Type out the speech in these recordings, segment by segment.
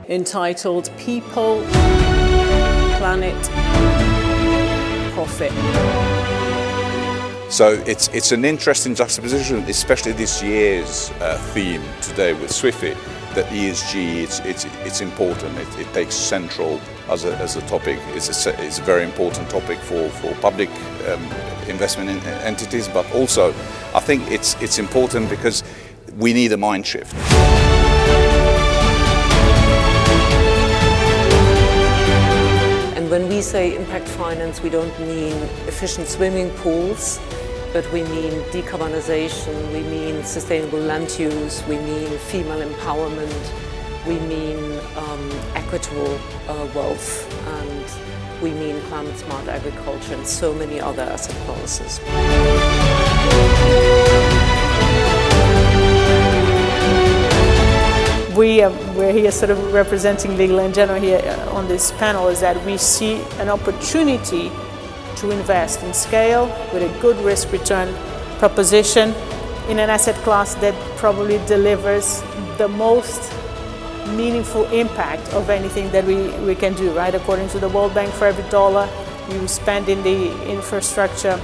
entitled People, Planet, Profit. So it's an interesting juxtaposition, especially this year's theme today with SWIFI, that ESG, it's important. It takes central as a topic. It's a very important topic for public investment in entities, but also I think it's important because we need a mind shift. And when we say impact finance, we don't mean efficient swimming pools, but we mean decarbonization, we mean sustainable land use, we mean female empowerment, we mean equitable wealth, and we mean climate smart agriculture and so many other asset classes. We're here sort of representing Legal & General here on this panel, is that we see an opportunity to invest in scale with a good risk-return proposition in an asset class that probably delivers the most meaningful impact of anything that we can do, right? According to the World Bank, for every dollar you spend in the infrastructure,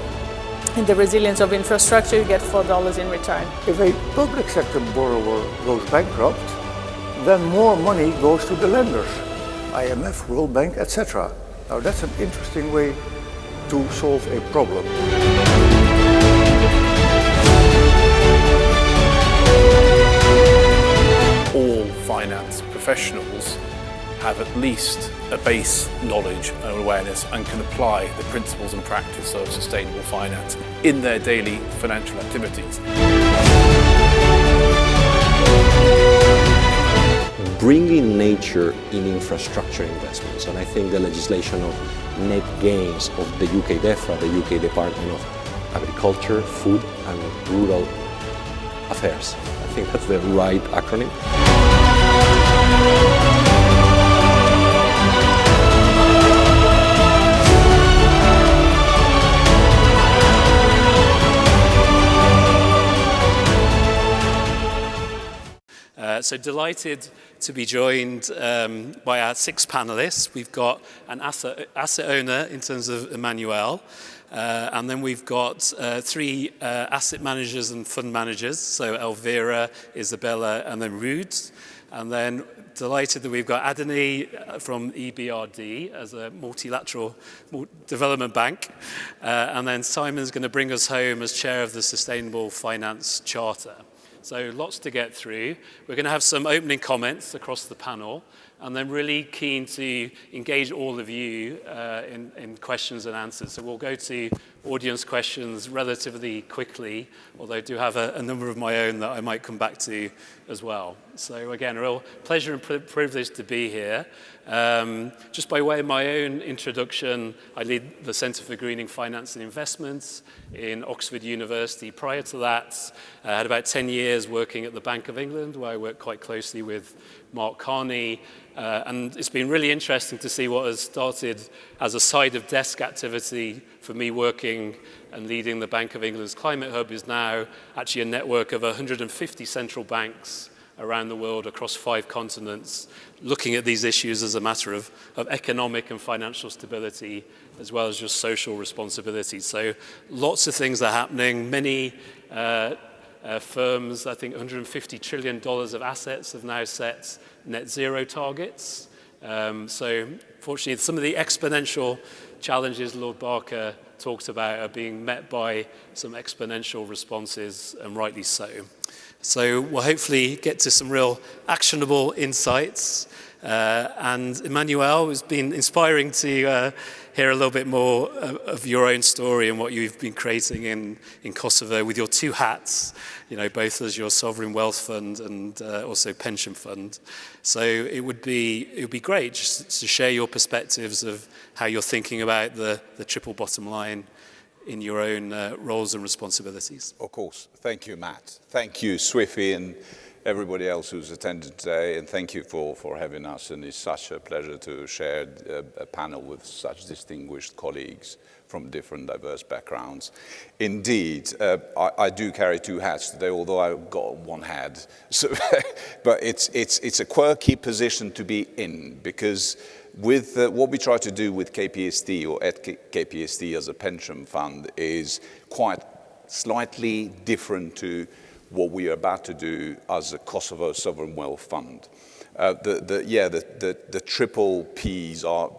in the resilience of infrastructure, you get $4 in return. If a public sector borrower goes bankrupt, then more money goes to the lenders, IMF, World Bank, etc. Now that's an interesting way to solve a problem. All finance professionals have at least a base knowledge and awareness and can apply the principles and practice of sustainable finance in their daily financial activities. Bringing nature in infrastructure investments, and I think the legislation of net gains of the UK DEFRA, the UK Department of Agriculture, Food and Rural Affairs. I think that's the right acronym. So delighted to be joined by our 6 panelists. We've got an asset owner in terms of Emmanuel, and then we've got 3 asset managers and fund managers, so Elvira, Isabella, and then Ruud. And then delighted that we've got Adani from EBRD as a multilateral development bank, and then Simon's going to bring us home as chair of the Sustainable Finance Charter. So lots to get through. We're going to have some opening comments across the panel, and then really keen to engage all of you in questions and answers. So we'll go to audience questions relatively quickly, although I do have a number of my own that I might come back to as well. So again, a real pleasure and privilege to be here. Just by way of my own introduction, I lead the Centre for Greening Finance and Investments in Oxford University. Prior to that, I had about 10 years working at the Bank of England, where I worked quite closely with Mark Carney. And it's been really interesting to see what has started as a side of desk activity for me working and leading the Bank of England's Climate Hub is now actually a network of 150 central banks around the world across 5 continents, looking at these issues as a matter of economic and financial stability, as well as just social responsibility. So lots of things are happening. Many firms, I think $150 trillion of assets have now set net zero targets. So fortunately, some of the exponential challenges Lord Barker talked about are being met by some exponential responses, and rightly so. So we'll hopefully get to some real actionable insights. And Emmanuel, it's been inspiring to hear a little bit more of your own story and what you've been creating in Kosovo with your 2 hats, you know, both as your sovereign wealth fund and also pension fund. So it would be great just to share your perspectives of how you're thinking about the triple bottom line in your own roles and responsibilities. Of course. Thank you, Matt. Thank you, SWIFI, and everybody else who's attended today, and thank you for having us. And it's such a pleasure to share a panel with such distinguished colleagues from different diverse backgrounds. Indeed, I do carry two hats today, although I've got one hat. So, but it's a quirky position to be in, because with what we try to do with KPST, or at KPST as a pension fund, is quite slightly different to what we are about to do as a Kosovo Sovereign Wealth Fund. The triple Ps are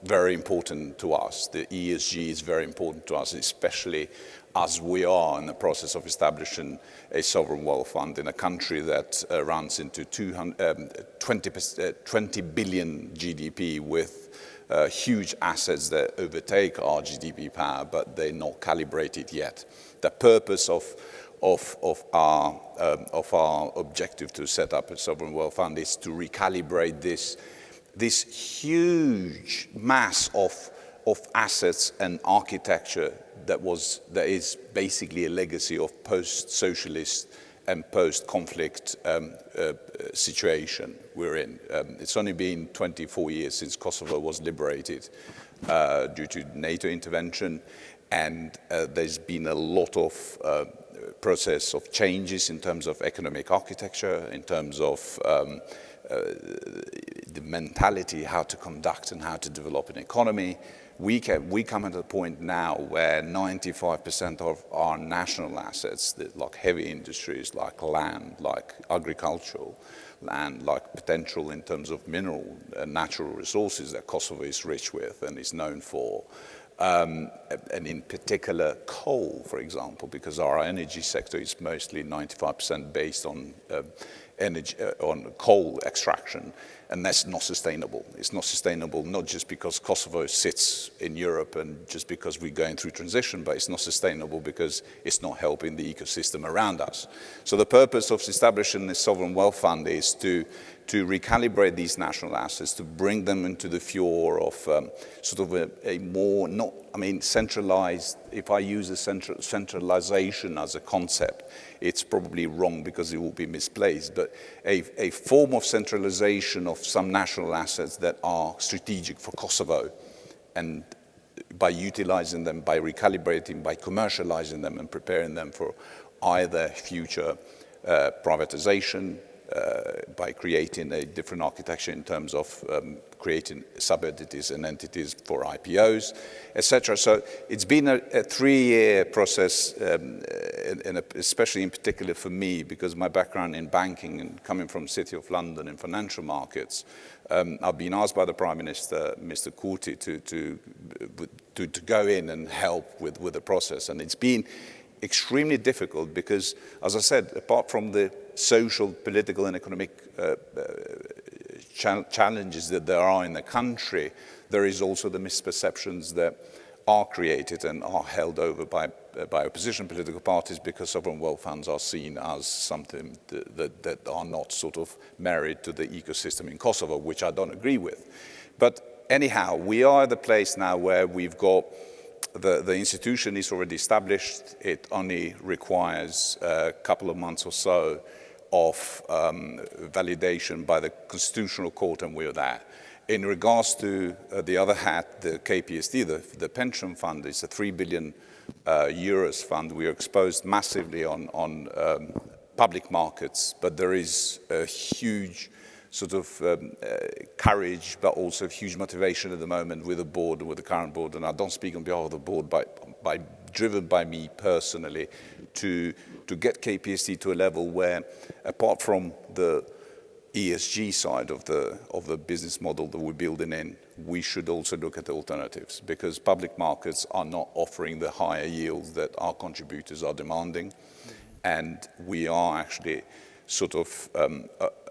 very important to us. The ESG is very important to us, especially as we are in the process of establishing a sovereign wealth fund in a country that runs into 20 billion GDP with huge assets that overtake our GDP power, but they're not calibrated yet. The purpose of our objective to set up a sovereign wealth fund is to recalibrate this huge mass of assets and architecture that is basically a legacy of post-socialist and post-conflict situation we're in. It's only been 24 years since Kosovo was liberated due to NATO intervention, and there's been a lot of process of changes in terms of economic architecture, in terms of the mentality, how to conduct and how to develop an economy. We come at a point now where 95% of our national assets, like heavy industries, like land, like agricultural land, like potential in terms of mineral and natural resources that Kosovo is rich with and is known for, and in particular coal, for example, because our energy sector is mostly 95% based on on coal extraction, and that's not sustainable. It's not sustainable not just because Kosovo sits in Europe and just because we're going through transition, but it's not sustainable because it's not helping the ecosystem around us. So the purpose of establishing this sovereign wealth fund is to recalibrate these national assets, to bring them into the fure of sort of a more, centralized. If I use a centralization as a concept, it's probably wrong because it will be misplaced, but a form of centralization of some national assets that are strategic for Kosovo, and by utilizing them, by recalibrating, by commercializing them and preparing them for either future privatization, by creating a different architecture in terms of creating sub-entities and entities for IPOs, etc. So it's been a 3-year process, and especially in particular for me, because my background in banking and coming from City of London in financial markets, I've been asked by the Prime Minister, Mr. Kurti, to go in and help with the process. And it's been extremely difficult because, as I said, apart from the social, political and economic challenges that there are in the country, there is also the misperceptions that are created and are held over by opposition political parties, because sovereign wealth funds are seen as something that are not sort of married to the ecosystem in Kosovo, which I don't agree with. But anyhow, we are at the place now where we've got the institution is already established. It only requires a couple of months or so of validation by the Constitutional Court, and we're there. In regards to the other hat, the KPST, the pension fund, is a 3 billion euros fund. We are exposed massively on public markets, but there is a huge sort of courage, but also huge motivation at the moment with the board, with the current board, and I don't speak on behalf of the board, driven by me personally, to get KPST to a level where, apart from the ESG side of the business model that we're building in, we should also look at the alternatives, because public markets are not offering the higher yields that our contributors are demanding, and we are actually sort of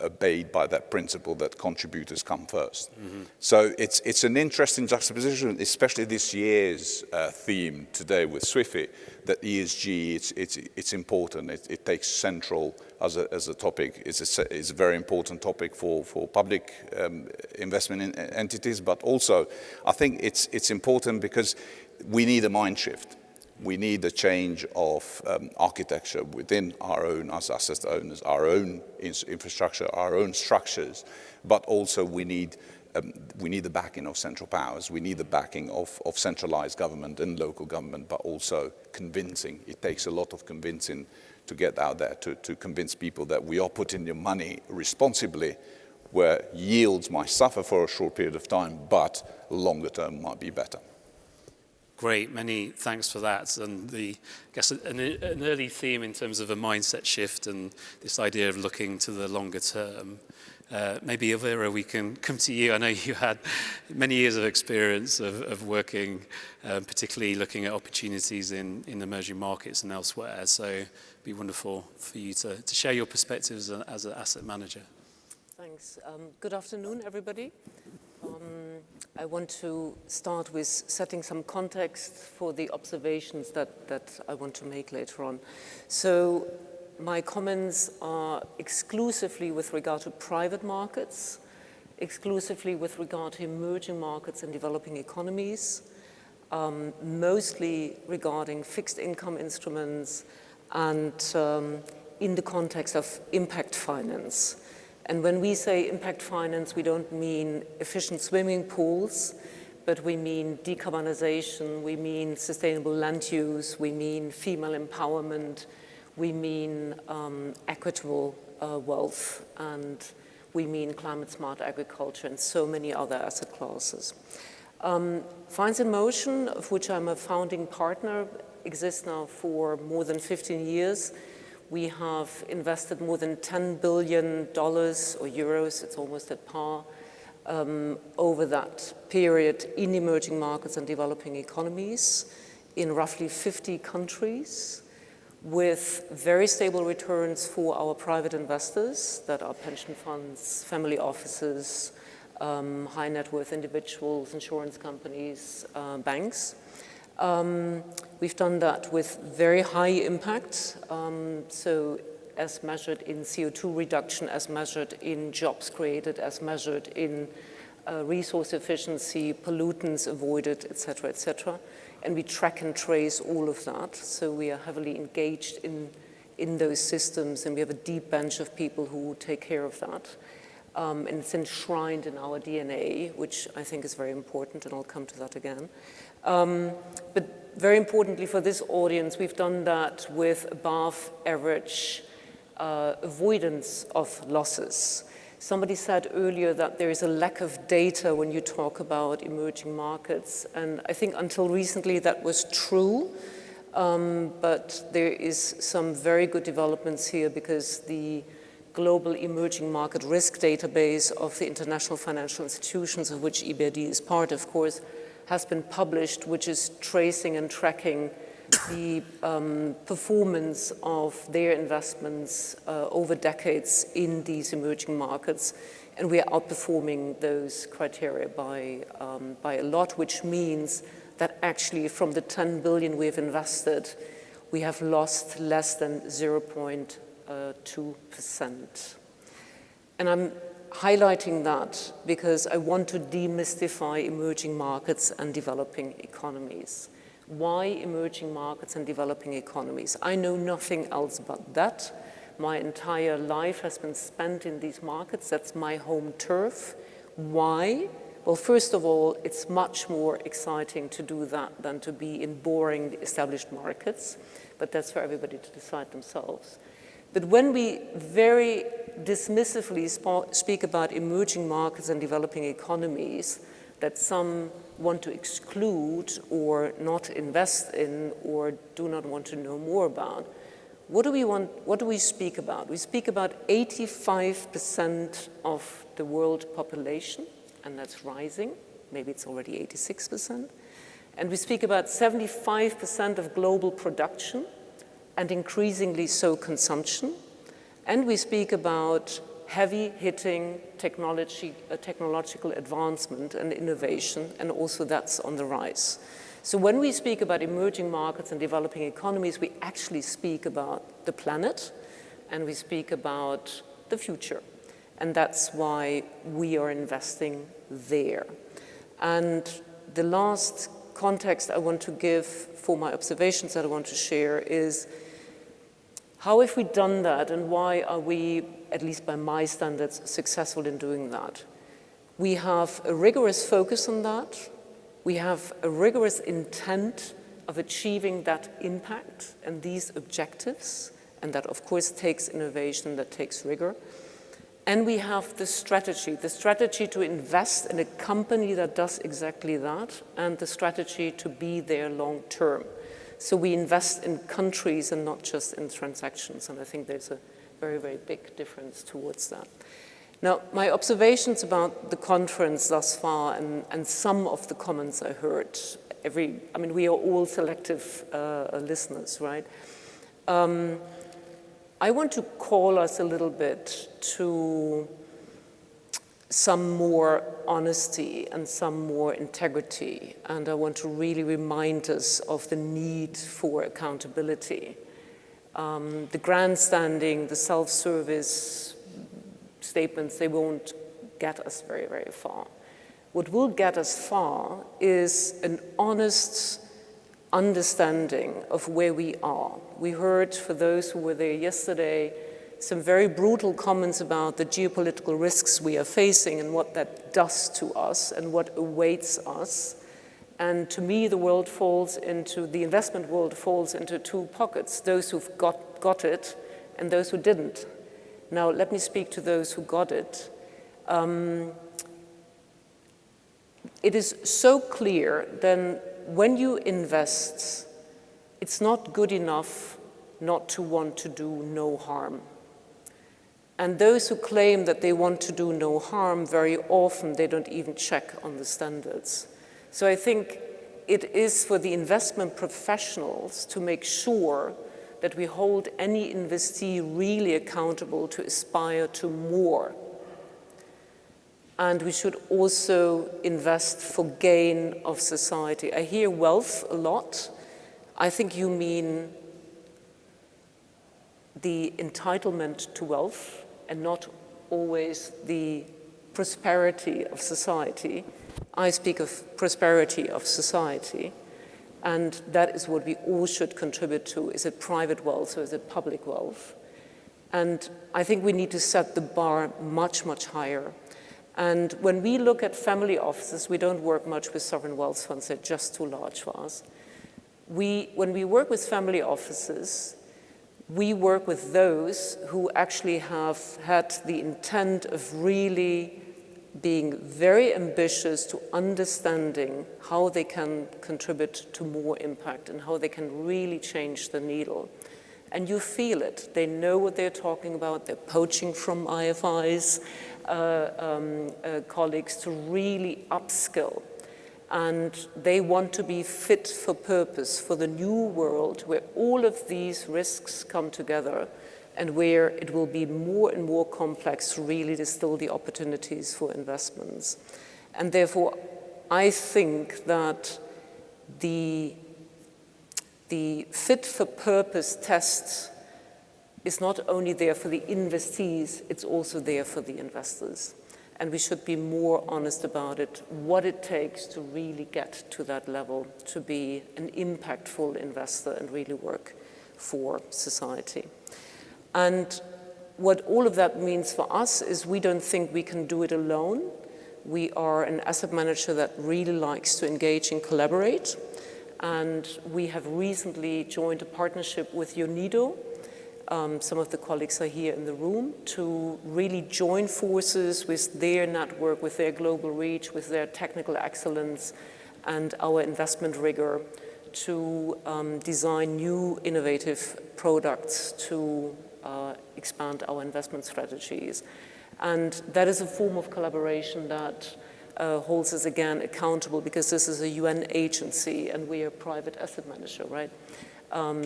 obeyed by that principle that contributors come first. Mm-hmm. So it's an interesting juxtaposition, especially this year's theme today with SWIFI, that ESG, it's important. It takes central as a topic. It's a very important topic for public investment in entities, but also I think it's important because we need a mind shift. we need a change of architecture within our own, as asset owners, our own infrastructure, our own structures, but also we need the backing of central powers. We need the backing of centralized government and local government, but also convincing. It takes a lot of convincing to get out there, to convince people that we are putting your money responsibly, where yields might suffer for a short period of time, but longer term might be better. Great, many thanks for that. And I guess an early theme in terms of a mindset shift and this idea of looking to the longer term. Maybe, Elvira, we can come to you. I know you had many years of experience of working, particularly looking at opportunities in emerging markets and elsewhere. So it'd be wonderful for you to share your perspectives as an asset manager. Thanks. Good afternoon, everybody. I want to start with setting some context for the observations that I want to make later on. So my comments are exclusively with regard to private markets, exclusively with regard to emerging markets and developing economies, mostly regarding fixed income instruments and in the context of impact finance. And when we say impact finance, we don't mean efficient swimming pools, but we mean decarbonization, we mean sustainable land use, we mean female empowerment, we mean equitable wealth, and we mean climate smart agriculture and so many other asset classes. Finance in Motion, of which I'm a founding partner, exists now for more than 15 years. We have invested more than $10 billion or euros, it's almost at par, over that period in emerging markets and developing economies in roughly 50 countries with very stable returns for our private investors that are pension funds, family offices, high net worth individuals, insurance companies, banks. We've done that with very high impact, so as measured in CO2 reduction, as measured in jobs created, as measured in resource efficiency, pollutants avoided, et cetera, and we track and trace all of that. So we are heavily engaged in those systems, and we have a deep bench of people who take care of that. And it's enshrined in our DNA, which I think is very important, and I'll come to that again. But very importantly for this audience, we've done that with above average avoidance of losses. Somebody said earlier that there is a lack of data when you talk about emerging markets, and I think until recently that was true, but there is some very good developments here because the Global Emerging Market Risk Database of the International Financial Institutions, of which EBRD is part, of course, has been published, which is tracing and tracking the performance of their investments over decades in these emerging markets. And we are outperforming those criteria by a lot, which means that actually from the 10 billion we have invested, we have lost less than 0.2%. And I'm highlighting that because I want to demystify emerging markets and developing economies. Why emerging markets and developing economies? I know nothing else but that. My entire life has been spent in these markets. That's my home turf. Why? Well, first of all, it's much more exciting to do that than to be in boring established markets, but that's for everybody to decide themselves. But when we very dismissively speak about emerging markets and developing economies that some want to exclude or not invest in or do not want to know more about, what do we speak about? We speak about 85% of the world population, and that's rising. Maybe it's already 86%. And we speak about 75% of global production, and increasingly so consumption. And we speak about heavy-hitting technological advancement and innovation, and also that's on the rise. So when we speak about emerging markets and developing economies, we actually speak about the planet, and we speak about the future. And that's why we are investing there. And the last context I want to give for my observations that I want to share is how have we done that and why are we, at least by my standards, successful in doing that? We have a rigorous focus on that. We have a rigorous intent of achieving that impact and these objectives, and that of course takes innovation, that takes rigor. And we have the strategy to invest in a company that does exactly that, and the strategy to be there long term. So we invest in countries and not just in transactions, and I think there's a very, very big difference towards that. Now, my observations about the conference thus far and some of the comments I heard, we are all selective listeners, right? I want to call us a little bit to some more honesty and some more integrity, and I want to really remind us of the need for accountability. The grandstanding, the self-service statements, they won't get us very, very far. What will get us far is an honest understanding of where we are. We heard, for those who were there yesterday, some very brutal comments about the geopolitical risks we are facing and what that does to us and what awaits us. And to me, the investment world falls into two pockets, those who've got it and those who didn't. Now, let me speak to those who got it. It is so clear then when you invest, it's not good enough not to want to do no harm. And those who claim that they want to do no harm, very often they don't even check on the standards. So I think it is for the investment professionals to make sure that we hold any investee really accountable to aspire to more. And we should also invest for gain of society. I hear wealth a lot. I think you mean the entitlement to wealth and not always the prosperity of society. I speak of prosperity of society, and that is what we all should contribute to. Is it private wealth or is it public wealth? And I think we need to set the bar much, much higher. And when we look at family offices, we don't work much with sovereign wealth funds, they're just too large for us. When we work with family offices, we work with those who actually have had the intent of really being very ambitious to understanding how they can contribute to more impact and how they can really change the needle. And you feel it. They know what they're talking about. They're poaching from IFIs, colleagues to really upskill. And they want to be fit for purpose for the new world where all of these risks come together and where it will be more and more complex to really distill the opportunities for investments. And therefore, I think that the fit for purpose test is not only there for the investees, it's also there for the investors. And we should be more honest about it, what it takes to really get to that level, to be an impactful investor and really work for society. And what all of that means for us is we don't think we can do it alone. We are an asset manager that really likes to engage and collaborate. And we have recently joined a partnership with UNIDO. Some of the colleagues are here in the room to really join forces with their network, with their global reach, with their technical excellence and our investment rigor to design new innovative products to expand our investment strategies. And that is a form of collaboration that holds us again accountable because this is a UN agency and we are a private asset manager, right?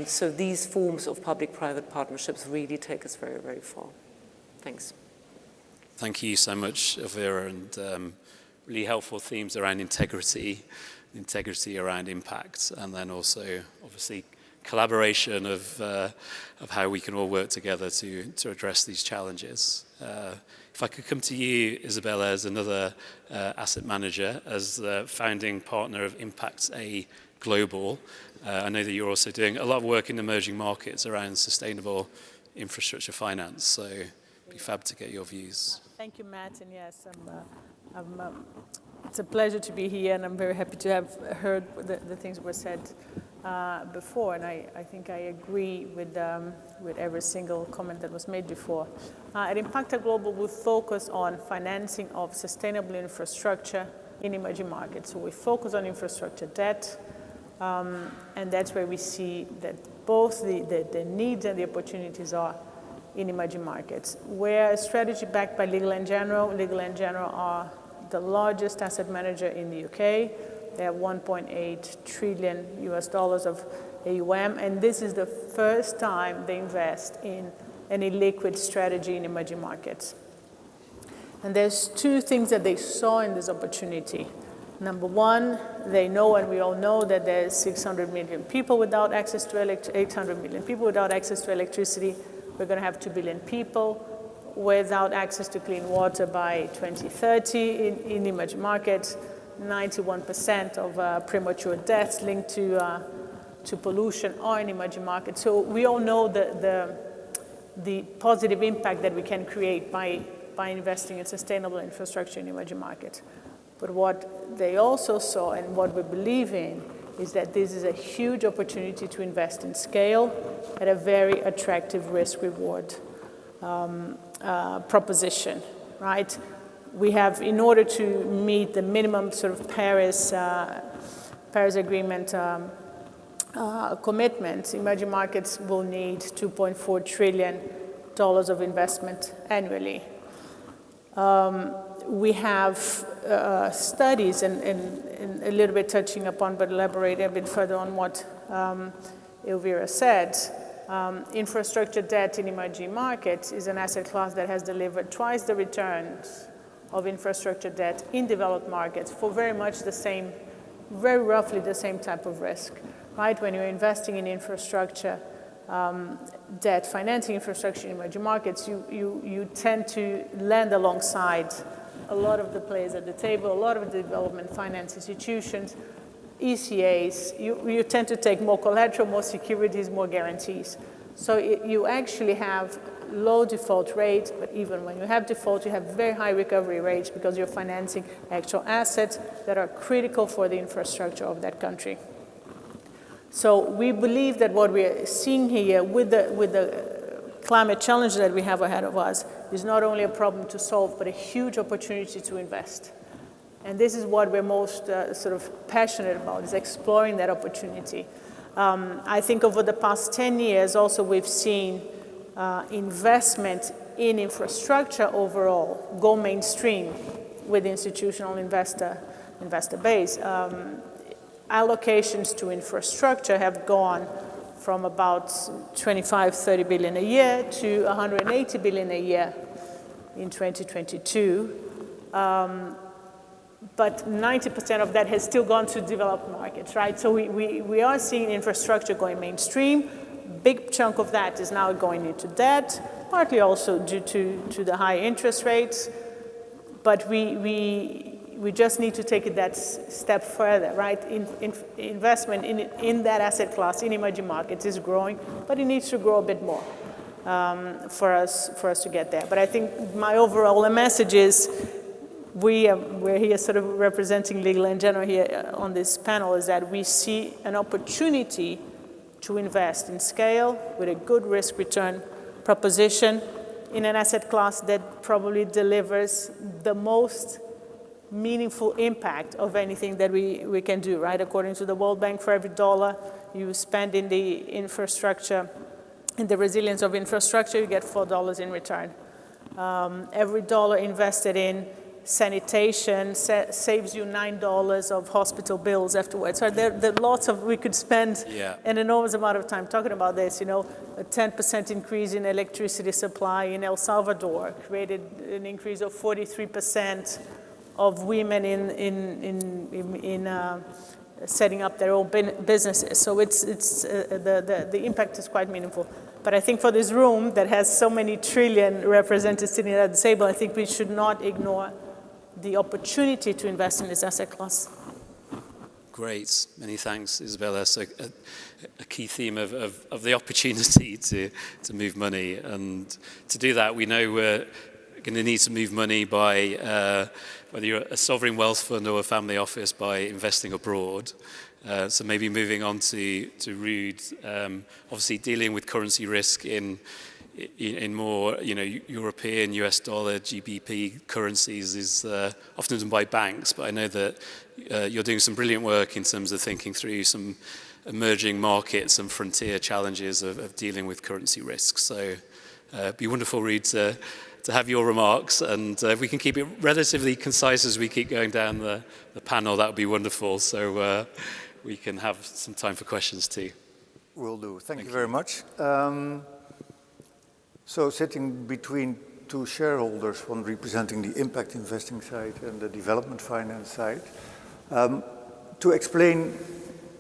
So these forms of public-private partnerships really take us very, very far. Thanks. Thank you so much, Elvira, and really helpful themes around integrity around impact, and then also, obviously, collaboration of how we can all work together to address these challenges. If I could come to you, Isabella, as another asset manager, as the founding partner of Impact A Global, I know that you're also doing a lot of work in emerging markets around sustainable infrastructure finance, so it'd be fab to get your views. Thank you, Matt, and yes, it's a pleasure to be here, and I'm very happy to have heard the things that were said before, and I think I agree with every single comment that was made before. At Impact A Global, we focus on financing of sustainable infrastructure in emerging markets. So we focus on infrastructure debt, and that's where we see that both the needs and the opportunities are in emerging markets. We're a strategy backed by Legal & General. Legal & General are the largest asset manager in the UK. They have $1.8 trillion of AUM, and this is the first time they invest in any liquid strategy in emerging markets. And there's two things that they saw in this opportunity. Number one, they know, and we all know, that there's 600 million people without access to 800 million people without access to electricity. We're going to have 2 billion people without access to clean water by 2030 in emerging markets. 91% of premature deaths linked to pollution are in emerging markets. So we all know the positive impact that we can create by investing in sustainable infrastructure in emerging markets. But what they also saw, and what we believe in, is that this is a huge opportunity to invest in scale at a very attractive risk-reward proposition, right? We have, in order to meet the minimum sort of Paris Agreement commitments, emerging markets will need $2.4 trillion of investment annually. We have studies, and a little bit touching upon, but elaborating a bit further on what Elvira said. Infrastructure debt in emerging markets is an asset class that has delivered twice the returns of infrastructure debt in developed markets for very roughly the same type of risk, right? When you're investing in infrastructure debt, financing infrastructure in emerging markets, you tend to lend alongside a lot of the players at the table, a lot of the development finance institutions, ECAs. You tend to take more collateral, more securities, more guarantees. So you actually have low default rates, but even when you have default, you have very high recovery rates because you're financing actual assets that are critical for the infrastructure of that country. So we believe that what we're seeing here with the climate challenge that we have ahead of us is not only a problem to solve, but a huge opportunity to invest. And this is what we're most sort of passionate about, is exploring that opportunity. I think over the past 10 years also we've seen investment in infrastructure overall go mainstream with the institutional investor base. Allocations to infrastructure have gone from about 25-30 billion a year to 180 billion a year in 2022. But 90% of that has still gone to developed markets, right? So we are seeing infrastructure going mainstream. Big chunk of that is now going into debt, partly also due to the high interest rates. But we just need to take it that step further, right? Investment in that asset class in emerging markets is growing, but it needs to grow a bit more for us to get there. But I think my overall message is we're here sort of representing Legal & General here on this panel, is that we see an opportunity to invest in scale with a good risk-return proposition in an asset class that probably delivers the most meaningful impact of anything that we can do, right? According to the World Bank, for every dollar you spend in the infrastructure, in the resilience of infrastructure, you get $4 in return. Every dollar invested in sanitation saves you $9 of hospital bills afterwards. So there are lots of, we could spend an enormous amount of time talking about this. You know, a 10% increase in electricity supply in El Salvador created an increase of 43% of women in setting up their own businesses. So the impact is quite meaningful. But I think for this room that has so many trillion represented sitting at the table, I think we should not ignore the opportunity to invest in this asset class. Great, many thanks, Isabella. So a key theme of the opportunity to move money, and to do that, we know we're going to need to move money by whether you're a sovereign wealth fund or a family office, by investing abroad. So maybe moving on to Ruud, obviously dealing with currency risk in more, European, US dollar, GBP currencies is often done by banks, but I know that you're doing some brilliant work in terms of thinking through some emerging markets and frontier challenges of dealing with currency risk. So it'd be wonderful, Ruud, to have your remarks, and if we can keep it relatively concise as we keep going down the panel, that would be wonderful. So we can have some time for questions too. Will do. Thank you very much. So sitting between two shareholders, one representing the impact investing side and the development finance side, to explain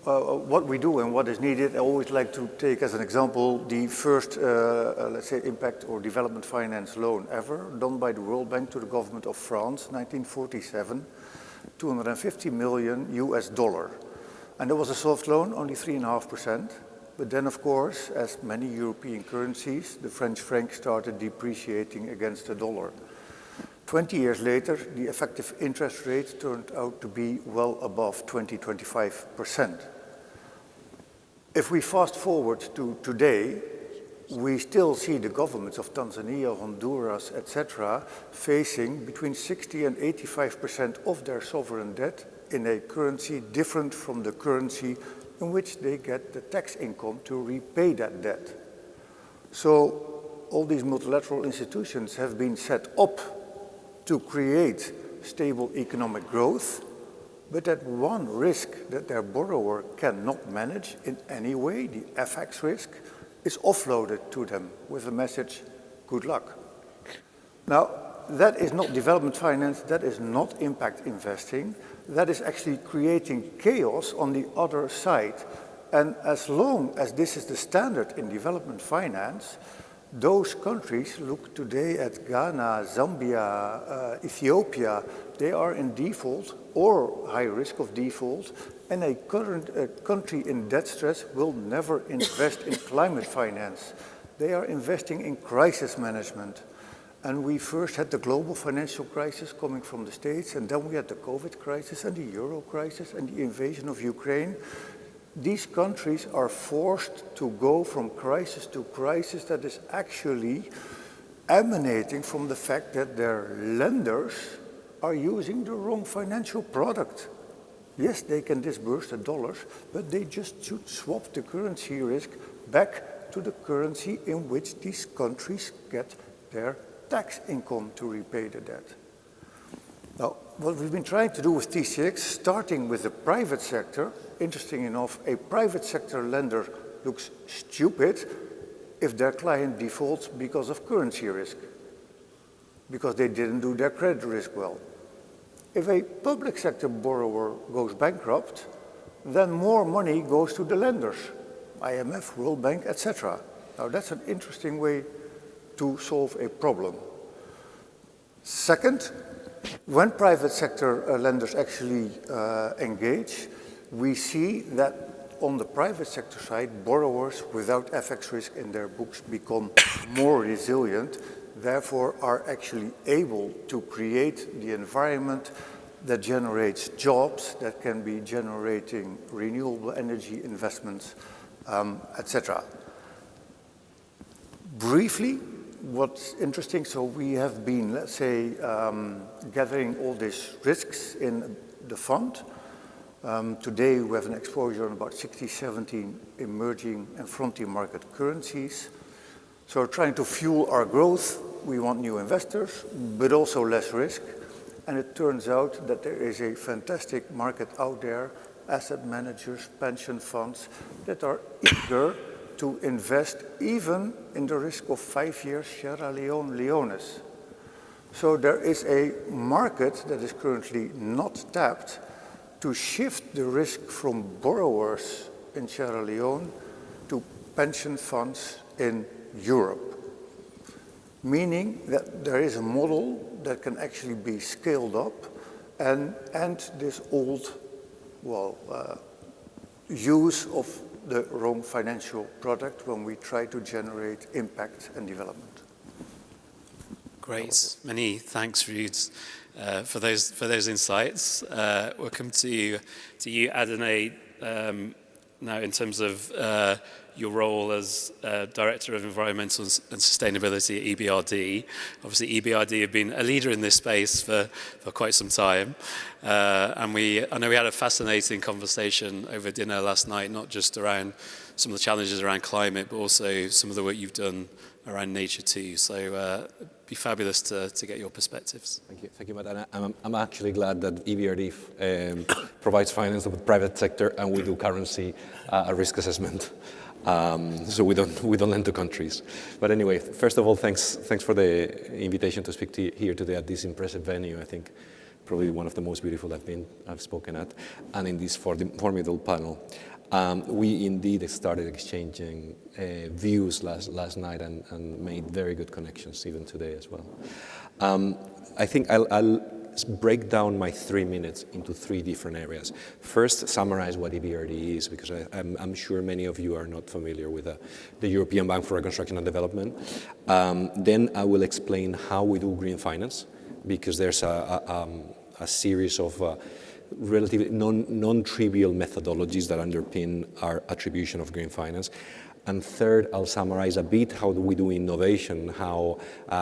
what we do and what is needed, I always like to take as an example the first, let's say, impact or development finance loan ever done by the World Bank to the government of France, 1947, $250 million US. And it was a soft loan, only 3.5%. But then, of course, as many European currencies, the French franc started depreciating against the dollar. 20 years later, the effective interest rate turned out to be well above 25%. If we fast forward to today, we still see the governments of Tanzania, Honduras, etc., facing between 60 and 85% of their sovereign debt in a currency different from the currency in which they get the tax income to repay that debt. So all these multilateral institutions have been set up to create stable economic growth, but that one risk that their borrower cannot manage in any way, the FX risk, is offloaded to them with a message, good luck. Now, that is not development finance, that is not impact investing, that is actually creating chaos on the other side. And as long as this is the standard in development finance, those countries, look today at Ghana, Zambia, Ethiopia, they are in default or high risk of default, and a country in debt stress will never invest in climate finance. They are investing in crisis management. And we first had the global financial crisis coming from the States, and then we had the COVID crisis and the Euro crisis and the invasion of Ukraine. These countries are forced to go from crisis to crisis that is actually emanating from the fact that their lenders are using the wrong financial product. Yes, they can disburse the dollars, but they just should swap the currency risk back to the currency in which these countries get their tax income to repay the debt. Now, what we've been trying to do with TCX, starting with the private sector, interesting enough, a private sector lender looks stupid if their client defaults because of currency risk, because they didn't do their credit risk well. If a public sector borrower goes bankrupt, then more money goes to the lenders, IMF, World Bank, etc. Now, that's an interesting way to solve a problem. Second, when private sector lenders actually engage, we see that on the private sector side, borrowers without FX risk in their books become more resilient, therefore are actually able to create the environment that generates jobs, that can be generating renewable energy investments, etc. Briefly, what's interesting, so we have been, let's say, gathering all these risks in the fund. Today we have an exposure on about 60, 70 emerging and frontier market currencies. So trying to fuel our growth, we want new investors, but also less risk. And it turns out that there is a fantastic market out there, asset managers, pension funds, that are eager to invest even in the risk of 5 years Sierra Leone Leones. So there is a market that is currently not tapped to shift the risk from borrowers in Sierra Leone to pension funds in Europe, meaning that there is a model that can actually be scaled up and this old, use of the wrong financial product when we try to generate impact and development. Great. Many thanks, Ruud, for those insights. We'll come to you, Adene, now in terms of your role as Director of Environmental and Sustainability at EBRD. Obviously, EBRD have been a leader in this space for quite some time. And I know we had a fascinating conversation over dinner last night, not just around some of the challenges around climate, but also some of the work you've done around nature too. So it'd be fabulous to get your perspectives. Thank you, Matt. And I'm actually glad that EBRD provides finance to the private sector, and we do currency risk assessment. So we don't lend to countries. But anyway, first of all, thanks for the invitation to speak here today at this impressive venue. I think probably one of the most beautiful I've spoken at, and in this formidable panel. We indeed started exchanging views last night and made very good connections even today as well. I think I'll break down my 3 minutes into 3 different areas. First, summarize what EBRD is, because I'm sure many of you are not familiar with the European Bank for Reconstruction and Development. Then I will explain how we do green finance, because there's a series of relatively non-trivial methodologies that underpin our attribution of green finance. And third, I'll summarize a bit how we do innovation, how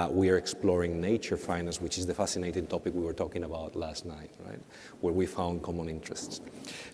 we are exploring nature finance, which is the fascinating topic we were talking about last night, right? Where we found common interests.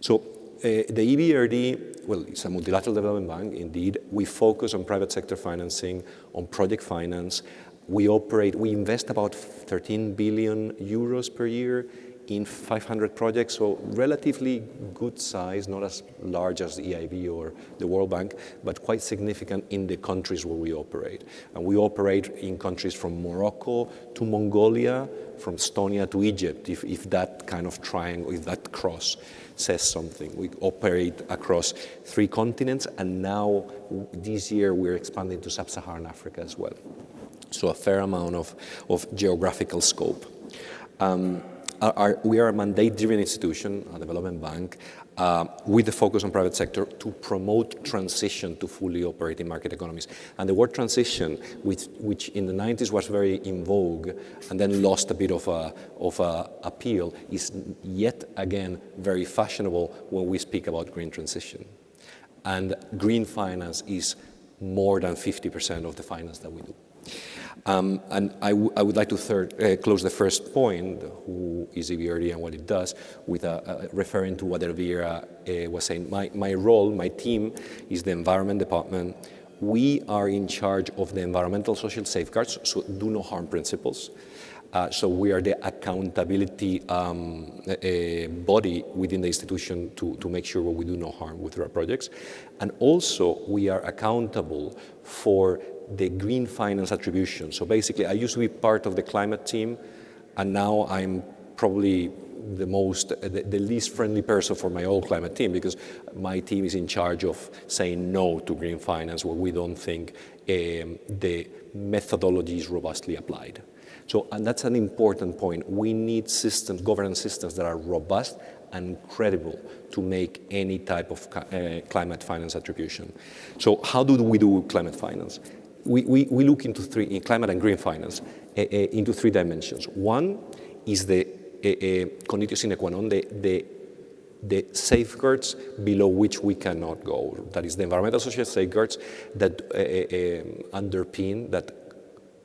So the EBRD, well, it's a multilateral development bank, indeed. We focus on private sector financing, on project finance. We invest about 13 billion euros per year in 500 projects, so relatively good size, not as large as the EIB or the World Bank, but quite significant in the countries where we operate. And we operate in countries from Morocco to Mongolia, from Estonia to Egypt, if that kind of triangle, if that cross says something. We operate across 3 continents, and now this year we're expanding to Sub-Saharan Africa as well. So a fair amount of geographical scope. We are a mandate-driven institution, a development bank, with the focus on private sector to promote transition to fully operating market economies. And the word transition, which in the 90s was very in vogue and then lost a bit of appeal, is yet again very fashionable when we speak about green transition. And green finance is more than 50% of the finance that we do. And I would like to close the first point, who is EBRD and what it does, with referring to what Elvira was saying. My role, my team, is the Environment Department. We are in charge of the environmental social safeguards, so do no harm principles. So we are the accountability body within the institution to make sure we do no harm with our projects. And also we are accountable for the green finance attribution. So basically, I used to be part of the climate team, and now I'm probably the least friendly person for my old climate team, because my team is in charge of saying no to green finance where we don't think the methodology is robustly applied. So, and that's an important point. We need systems, governance systems that are robust and credible to make any type of climate finance attribution. So how do we do climate finance? We look into in climate and green finance, into 3 dimensions. One is the conditio sine qua non, the safeguards below which we cannot go. That is the environmental social safeguards that underpin, that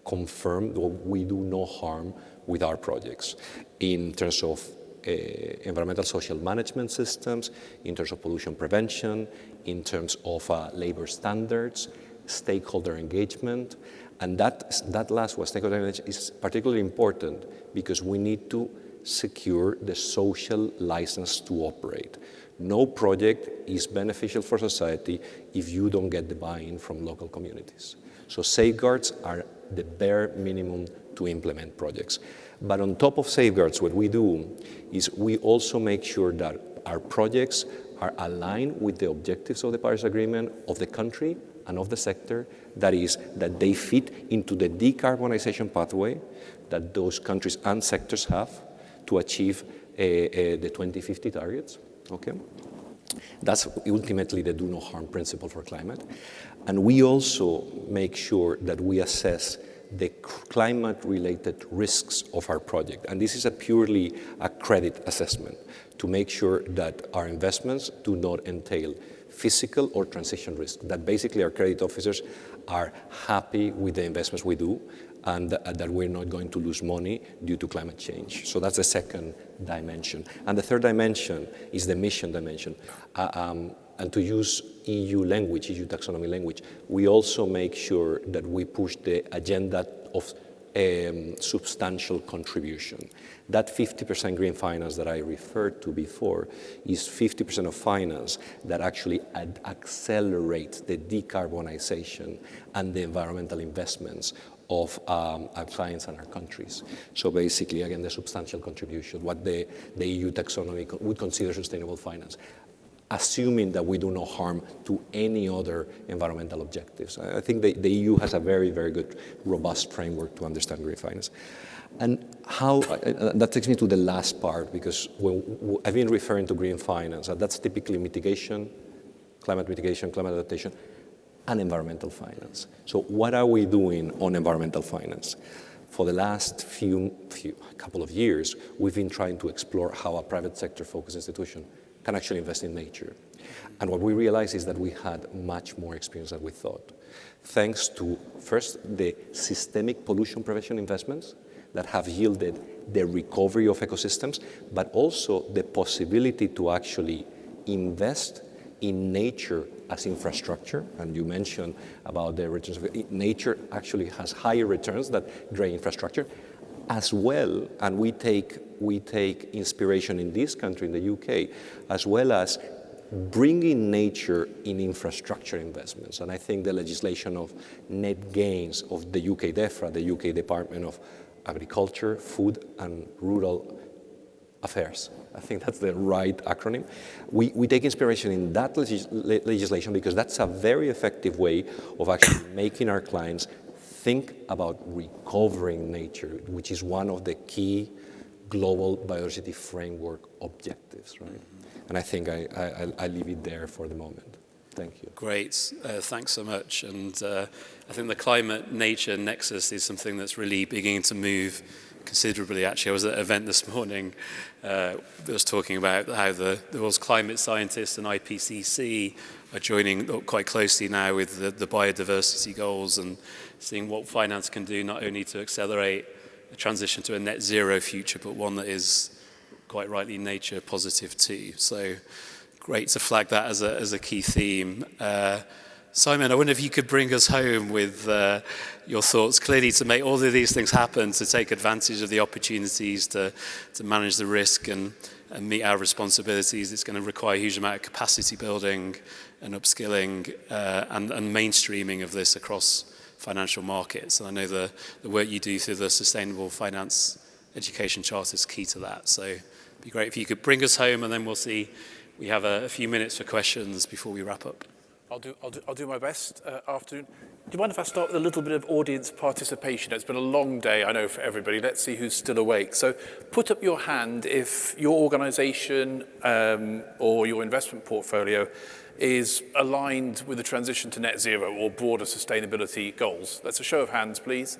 confirm that we do no harm with our projects in terms of environmental social management systems, in terms of pollution prevention, in terms of labor standards, stakeholder engagement. And that last one, stakeholder engagement, is particularly important because we need to secure the social license to operate. No project is beneficial for society if you don't get the buy-in from local communities. So safeguards are the bare minimum to implement projects. But on top of safeguards, what we do is we also make sure that our projects are aligned with the objectives of the Paris Agreement, of the country, and of the sector, that is, that they fit into the decarbonization pathway that those countries and sectors have to achieve the 2050 targets, okay? That's ultimately the do no harm principle for climate. And we also make sure that we assess the climate-related risks of our project. And this is purely a credit assessment to make sure that our investments do not entail physical or transition risk, that basically our credit officers are happy with the investments we do and that we're not going to lose money due to climate change. So that's the second dimension. And the third dimension is the mission dimension. And to use EU language, EU taxonomy language, we also make sure that we push the agenda of substantial contribution. That 50% green finance that I referred to before is 50% of finance that actually accelerates the decarbonization and the environmental investments of our clients and our countries. So basically, again, the substantial contribution, what the EU taxonomy would consider sustainable finance, assuming that we do no harm to any other environmental objectives. I think the EU has a very, very good, robust framework to understand green finance. And how, that takes me to the last part, because when I've been referring to green finance, and that's typically mitigation, climate adaptation, and environmental finance. So what are we doing on environmental finance? For the last couple of years, we've been trying to explore how a private sector focused institution can actually invest in nature. And what we realized is that we had much more experience than we thought. Thanks to, first, the systemic pollution prevention investments that have yielded the recovery of ecosystems, but also the possibility to actually invest in nature as infrastructure. And you mentioned about the returns of nature actually has higher returns than gray infrastructure. As well, and we take inspiration in this country, in the UK, as well as bringing nature in infrastructure investments. And I think the legislation of net gains of the UK DEFRA, the UK Department of Agriculture, Food and Rural Affairs, I think that's the right acronym. We take inspiration in that legislation because that's a very effective way of actually making our clients think about recovering nature, which is one of the key global biodiversity framework objectives, right? And I think I leave it there for the moment. Thank you. Great, thanks so much. And I think the climate-nature nexus is something that's really beginning to move considerably. Actually, I was at an event this morning that was talking about how the world's climate scientists and IPCC are joining quite closely now with the biodiversity goals and seeing what finance can do not only to accelerate the transition to a net zero future, but one that is quite rightly nature positive too. So great to flag that as a key theme. Simon, I wonder if you could bring us home with your thoughts. Clearly, to make all of these things happen, to take advantage of the opportunities, to manage the risk and meet our responsibilities, it's going to require a huge amount of capacity building and upskilling and mainstreaming of this across financial markets. And I know the work you do through the Sustainable Finance Education Charter is key to that. So it'd be great if you could bring us home, and then we'll see. We have a few minutes for questions before we wrap up. I'll do my best. Afternoon. Do you mind if I start with a little bit of audience participation? It's been a long day, I know, for everybody. Let's see who's still awake. So put up your hand if your organisation or your investment portfolio is aligned with the transition to net zero or broader sustainability goals. That's a show of hands, please.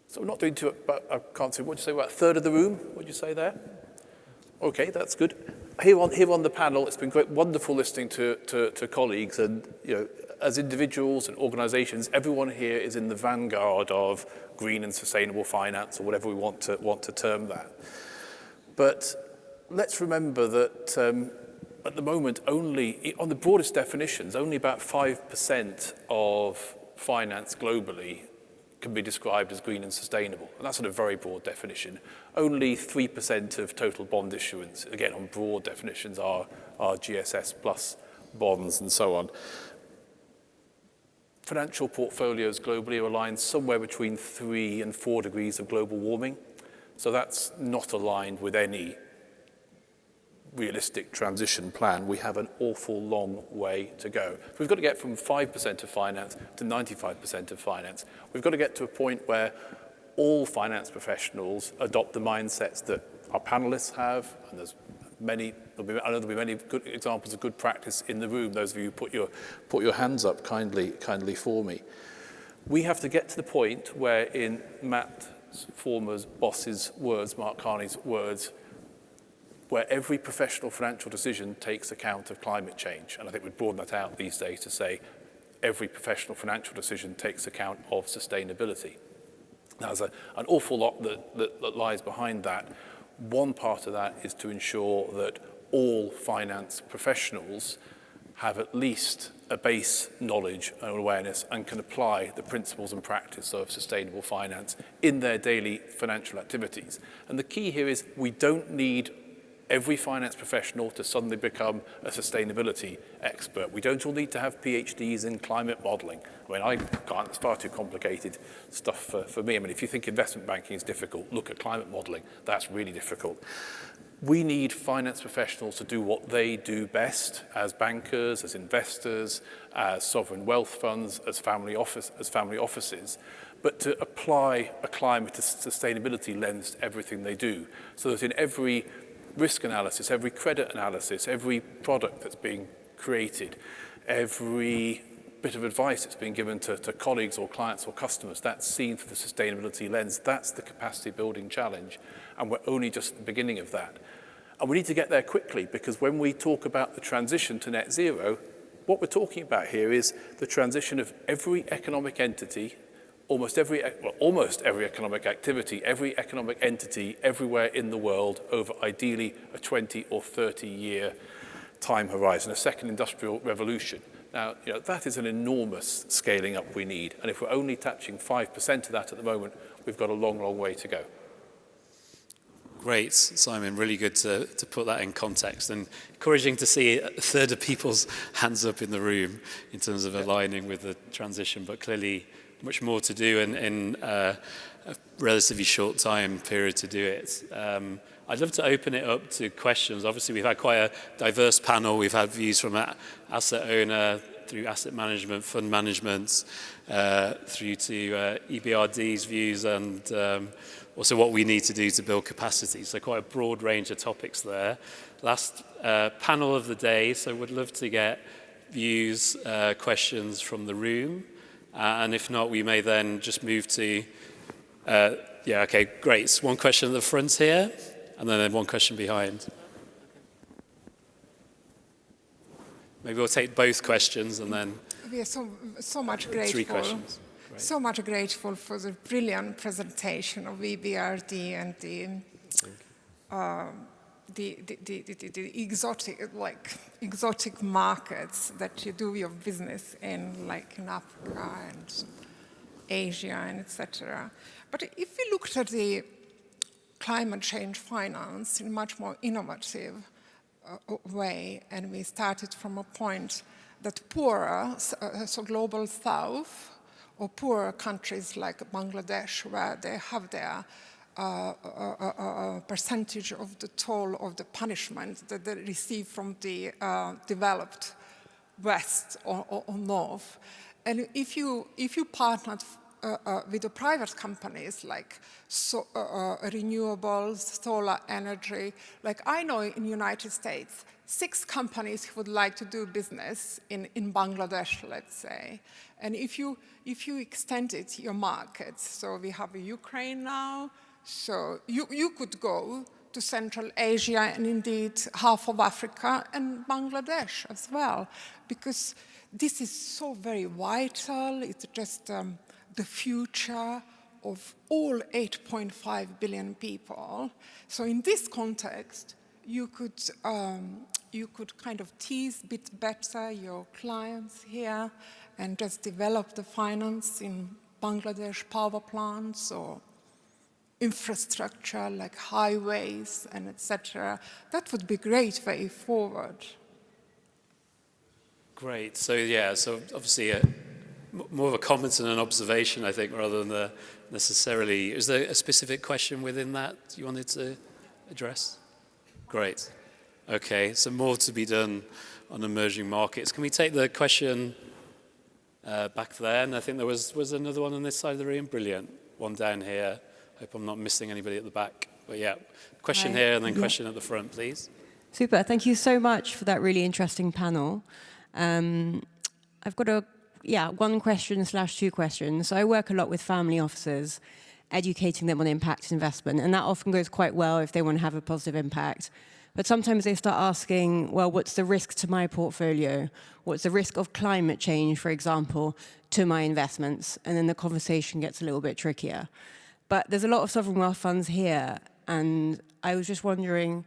So we're not doing too, but I can't say, what do you say, about a third of the room? What do you say there? Okay, that's good. Here on the panel, it's been great, wonderful listening to colleagues, and as individuals and organisations, everyone here is in the vanguard of green and sustainable finance, or whatever we want to term that. But let's remember that at the moment, only on the broadest definitions, only about 5% of finance globally can be described as green and sustainable. And that's on a very broad definition. Only 3% of total bond issuance, again on broad definitions, are GSS plus bonds and so on. Financial portfolios globally are aligned somewhere between 3 and 4 degrees of global warming. So that's not aligned with any realistic transition plan, we have an awful long way to go. We've got to get from 5% of finance to 95% of finance. We've got to get to a point where all finance professionals adopt the mindsets that our panelists have, and there's many, I know there'll be many good examples of good practice in the room. Those of you who put your hands up kindly for me. We have to get to the point where, in Matt's former boss's words, Mark Carney's words, where every professional financial decision takes account of climate change. And I think we'd broaden that out these days to say every professional financial decision takes account of sustainability. Now, there's an awful lot that lies behind that. One part of that is to ensure that all finance professionals have at least a base knowledge and awareness and can apply the principles and practice of sustainable finance in their daily financial activities. And the key here is we don't need every finance professional to suddenly become a sustainability expert. We don't all need to have PhDs in climate modelling. I mean, I can't, it's far too complicated stuff for me. I mean, if you think investment banking is difficult, look at climate modelling. That's really difficult. We need finance professionals to do what they do best as bankers, as investors, as sovereign wealth funds, as family offices, but to apply a climate to sustainability lens to everything they do, so that in every risk analysis, every credit analysis, every product that's being created, every bit of advice that's being given to colleagues or clients or customers, that's seen through the sustainability lens. That's the capacity building challenge, and we're only just at the beginning of that. And we need to get there quickly, because when we talk about the transition to net zero, what we're talking about here is the transition of every economic entity, almost every economic activity, every economic entity everywhere in the world over ideally a 20 or 30 year time horizon, a second industrial revolution. Now, that is an enormous scaling up we need. And if we're only touching 5% of that at the moment, we've got a long, long way to go. Great, Simon. Really good to put that in context, and encouraging to see a third of people's hands up in the room in terms of aligning with the transition, but clearly much more to do in a relatively short time period to do it. I'd love to open it up to questions. Obviously, we've had quite a diverse panel. We've had views from asset owner through asset management, fund management, through to EBRD's views, and also what we need to do to build capacity. So quite a broad range of topics there. Last panel of the day, so would love to get views, questions from the room. And if not, we may then just move to, okay, great. So one question at the front here, and then one question behind. Maybe we'll take both questions and then we are so much grateful. 3 questions. Right. So much grateful for the brilliant presentation of EBRD and the exotic markets that you do your business in, like in Africa and Asia and etc. But if we looked at the climate change finance in a much more innovative way, and we started from a point that poorer, so global south, or poorer countries like Bangladesh, where they have their percentage of the toll of the punishment that they receive from the developed West or North. And if you partnered with the private companies like renewables, solar energy, like I know in the United States, 6 companies would like to do business in Bangladesh, let's say. And if you extended your markets, so we have Ukraine now, so you could go to Central Asia and indeed half of Africa and Bangladesh as well, because this is so very vital. It's just the future of all 8.5 billion people. So in this context, you could kind of tease a bit better your clients here and just develop the finance in Bangladesh power plants or infrastructure like highways and etc. That would be a great way forward. Great. So yeah, so obviously more of a comment and an observation, I think, rather than necessarily. Is there a specific question within that you wanted to address? Great. Okay, so more to be done on emerging markets. Can we take the question back there? And I think there was another one on this side of the room. Brilliant. One down here. Hope I'm not missing anybody at the back. But yeah, question here and then question at the front, please. Super. Thank you so much for that really interesting panel. I've got one question / two questions. So I work a lot with family offices, educating them on impact investment, and that often goes quite well if they want to have a positive impact. But sometimes they start asking, well, what's the risk to my portfolio? What's the risk of climate change, for example, to my investments? And then the conversation gets a little bit trickier. But there's a lot of sovereign wealth funds here, and I was just wondering,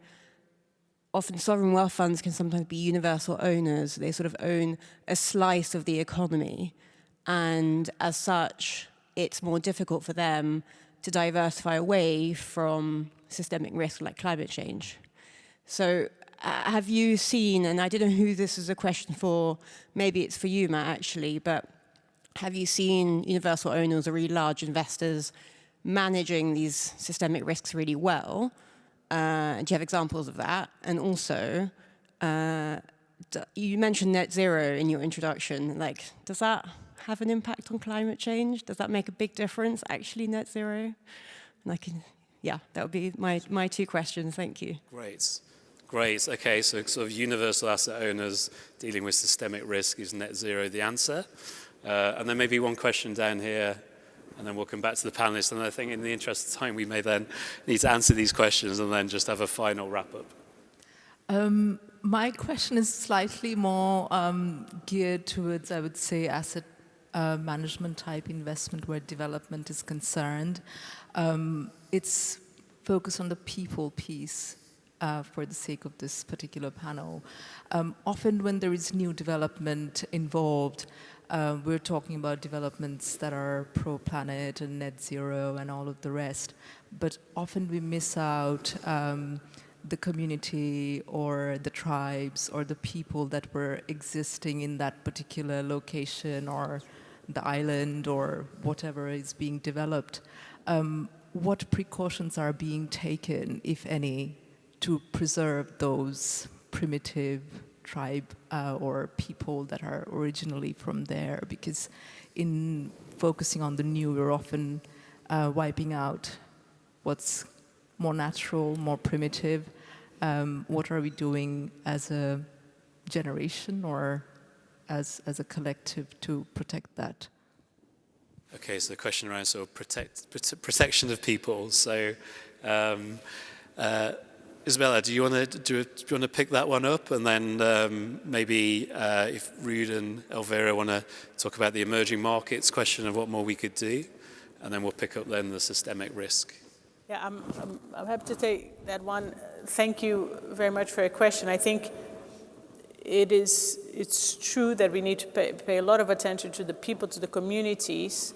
often sovereign wealth funds can sometimes be universal owners. They sort of own a slice of the economy, and as such, it's more difficult for them to diversify away from systemic risk like climate change. So have you seen, and I don't know who this is a question for, maybe it's for you, Matt, actually, but have you seen universal owners or really large investors managing these systemic risks really well? Do you have examples of that? And also, you mentioned net zero in your introduction. Like, does that have an impact on climate change? Does that make a big difference, actually, net zero? And that would be my two questions. Thank you. Great. Okay, so sort of universal asset owners dealing with systemic risk, is net zero the answer? And then maybe one question down here, and then we'll come back to the panelists. And I think in the interest of time, we may then need to answer these questions and then just have a final wrap-up. My question is slightly more geared towards, I would say, asset management type investment where development is concerned. It's focused on the people piece for the sake of this particular panel. Often when there is new development involved, we're talking about developments that are pro-planet and net zero and all of the rest. But often we miss out the community or the tribes or the people that were existing in that particular location or the island or whatever is being developed. What precautions are being taken, if any, to preserve those primitive tribe or people that are originally from there? Because in focusing on the new, we're often wiping out what's more natural, more primitive. What are we doing as a generation or as a collective to protect that? Okay, so the question around sort of protection of people. So, Isabella, do you want to pick that one up, and then maybe if Ruud and Elvira want to talk about the emerging markets question of what more we could do, and then we'll pick up then the systemic risk. Yeah, I'm happy to take that one. Thank you very much for your question. I think it's true that we need to pay a lot of attention to the people, to the communities,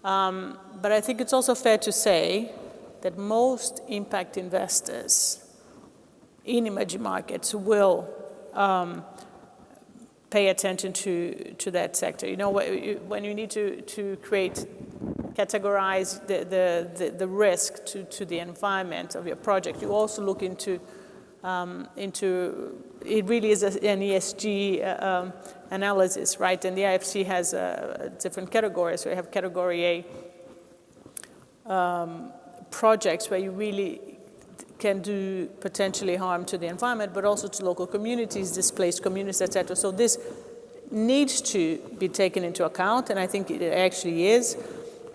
but I think it's also fair to say that most impact investors in emerging markets will pay attention to that sector. You know, when you need to categorize the risk to the environment of your project, you also look into it really is an ESG analysis, right? And the IFC has different categories. So you have category A projects where you really can do potentially harm to the environment, but also to local communities, displaced communities, etc. So this needs to be taken into account, and I think it actually is.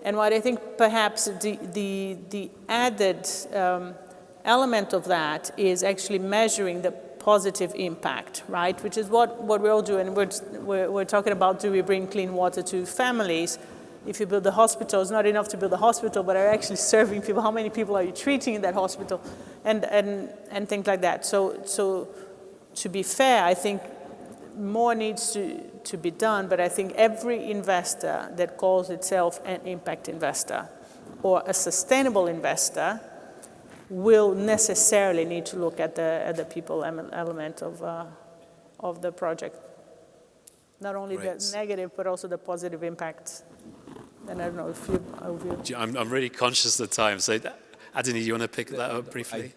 And what I think perhaps the added element of that is actually measuring the positive impact, right? Which is what we're all doing. We're talking about, do we bring clean water to families? If you build a hospital, it's not enough to build a hospital, but are actually serving people. How many people are you treating in that hospital? And things like that. So to be fair, I think more needs to be done, but I think every investor that calls itself an impact investor or a sustainable investor will necessarily need to look at the people element of the project. Not only the negative, but also the positive impact. And I don't know if you... I'm really conscious of the time, so Adini, you want to pick that up briefly?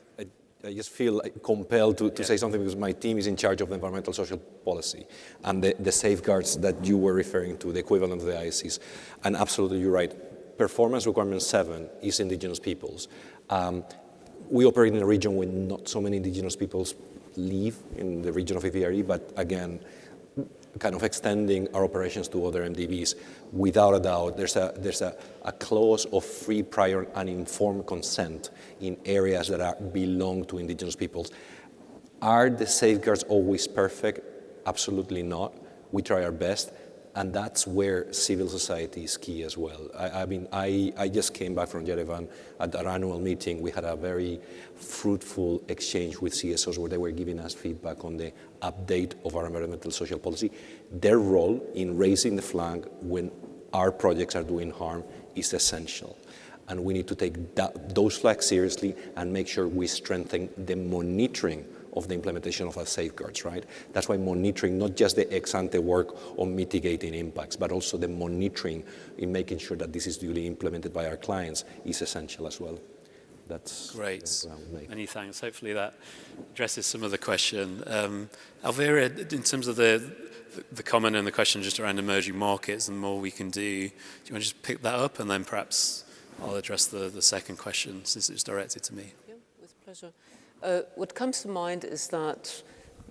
I just feel compelled to say something because my team is in charge of the environmental social policy and the safeguards that you were referring to, the equivalent of the ISCs. And absolutely, you're right. Performance requirement 7 is indigenous peoples. We operate in a region where not so many indigenous peoples live in the region of EPRE, but again, kind of extending our operations to other MDBs. Without a doubt, there's a clause of free, prior, and informed consent in areas that belong to indigenous peoples. Are the safeguards always perfect? Absolutely not. We try our best, and that's where civil society is key as well. I just came back from Yerevan at our annual meeting. We had a very fruitful exchange with CSOs where they were giving us feedback on the update of our environmental social policy. Their role in raising the flag when our projects are doing harm is essential. And we need to take those flags seriously and make sure we strengthen the monitoring of the implementation of our safeguards, right? That's why monitoring, not just the ex-ante work on mitigating impacts, but also the monitoring in making sure that this is duly implemented by our clients is essential as well. That's great. Many thanks. Hopefully that addresses some of the question. Alvira, in terms of the comment and the question just around emerging markets and more we can do you want to just pick that up and then perhaps I'll address the second question since it's directed to me? Yeah, with pleasure. What comes to mind is that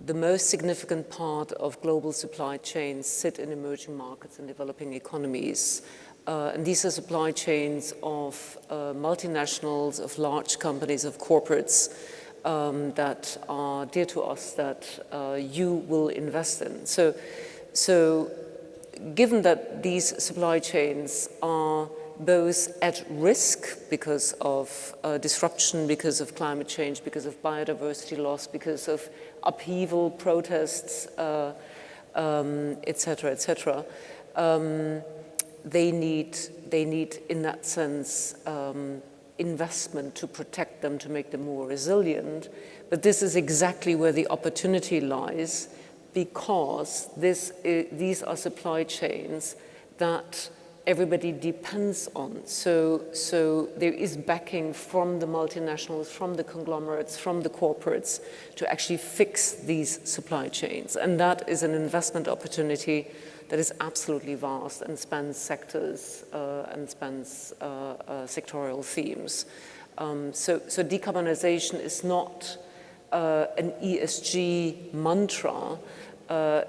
the most significant part of global supply chains sit in emerging markets and developing economies. And these are supply chains of multinationals, of large companies, of corporates that are dear to us, that you will invest in. So given that these supply chains are both at risk because of disruption, because of climate change, because of biodiversity loss, because of upheaval, protests, et cetera, they need, in that sense, investment to protect them, to make them more resilient. But this is exactly where the opportunity lies, because these are supply chains that everybody depends on. So there is backing from the multinationals, from the conglomerates, from the corporates to actually fix these supply chains. And that is an investment opportunity that is absolutely vast and spans sectors and spans sectorial themes. So decarbonization is not an ESG mantra.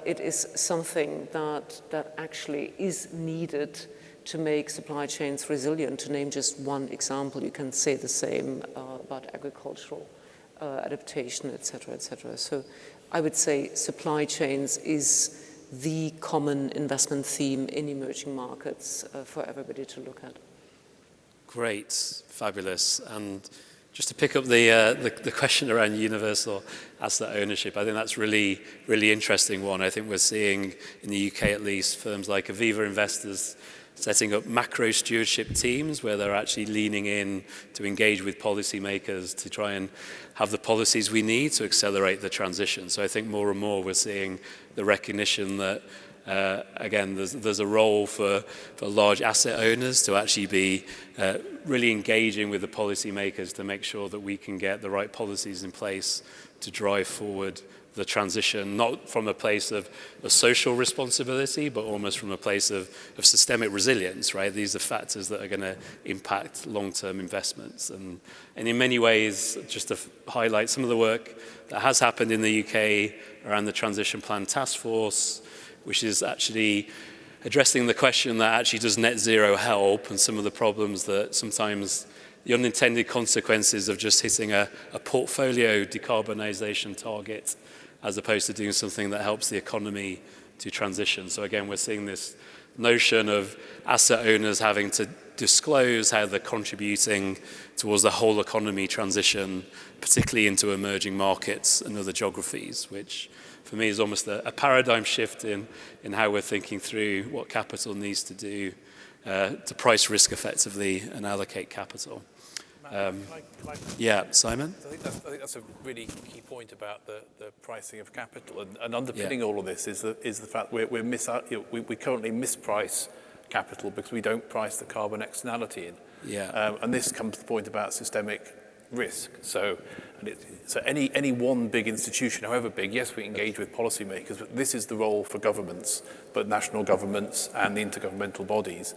It is something that actually is needed to make supply chains resilient. To name just one example, you can say the same about agricultural adaptation, et cetera, et cetera. So I would say supply chains is the common investment theme in emerging markets for everybody to look at. Great, fabulous. And just to pick up the question around universal asset ownership, I think that's really, really interesting one. I think we're seeing in the UK at least firms like Aviva Investors setting up macro stewardship teams where they're actually leaning in to engage with policymakers to try and have the policies we need to accelerate the transition. So I think more and more we're seeing the recognition that again, there's a role for large asset owners to actually be really engaging with the policymakers to make sure that we can get the right policies in place to drive forward the transition, not from a place of social responsibility, but almost from a place of systemic resilience, right? These are factors that are going to impact long-term investments. And in many ways, just to highlight some of the work that has happened in the UK around the Transition Plan Task Force, which is actually addressing the question that actually does net zero help, and some of the problems that sometimes the unintended consequences of just hitting a portfolio decarbonisation target as opposed to doing something that helps the economy to transition. So again, we're seeing this notion of asset owners having to disclose how they're contributing towards the whole economy transition, particularly into emerging markets and other geographies, which for me is almost a paradigm shift in how we're thinking through what capital needs to do to price risk effectively and allocate capital. Yeah, Simon? I think that's a really key point about the pricing of capital, and underpinning all of this is the fact we currently misprice capital because we don't price the carbon externality in. Yeah. And this comes to the point about systemic risk. So And so any one big institution, however big, yes, we engage with policymakers, but this is the role for governments, both national governments and the intergovernmental bodies.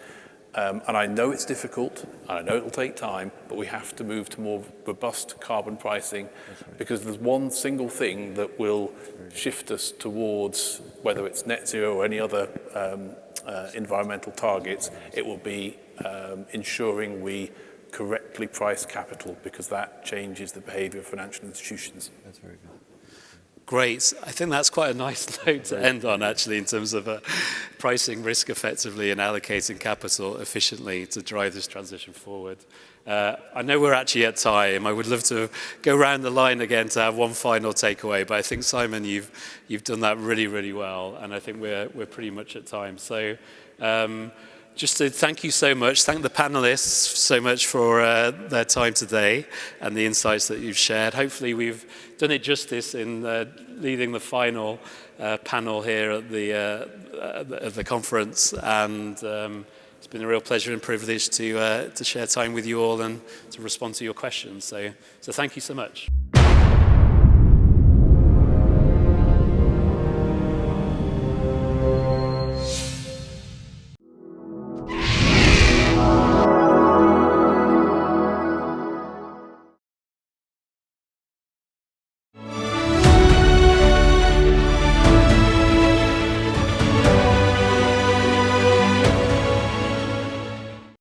And I know it's difficult, and I know it'll take time, but we have to move to more robust carbon pricing, because there's one single thing that will shift us towards, whether it's net zero or any other environmental targets, it will be ensuring we correctly price capital, because that changes the behavior of financial institutions. That's very good. Great. I think that's quite a nice note to end on, actually, in terms of pricing risk effectively and allocating capital efficiently to drive this transition forward. I know we're actually at time. I would love to go round the line again to have one final takeaway, but I think, Simon, you've done that really, really well, and I think we're pretty much at time. So just to thank you so much, thank the panelists so much for their time today and the insights that you've shared. Hopefully we've done it justice in leading the final panel here at the conference, and it's been a real pleasure and privilege to share time with you all and to respond to your questions. So thank you so much.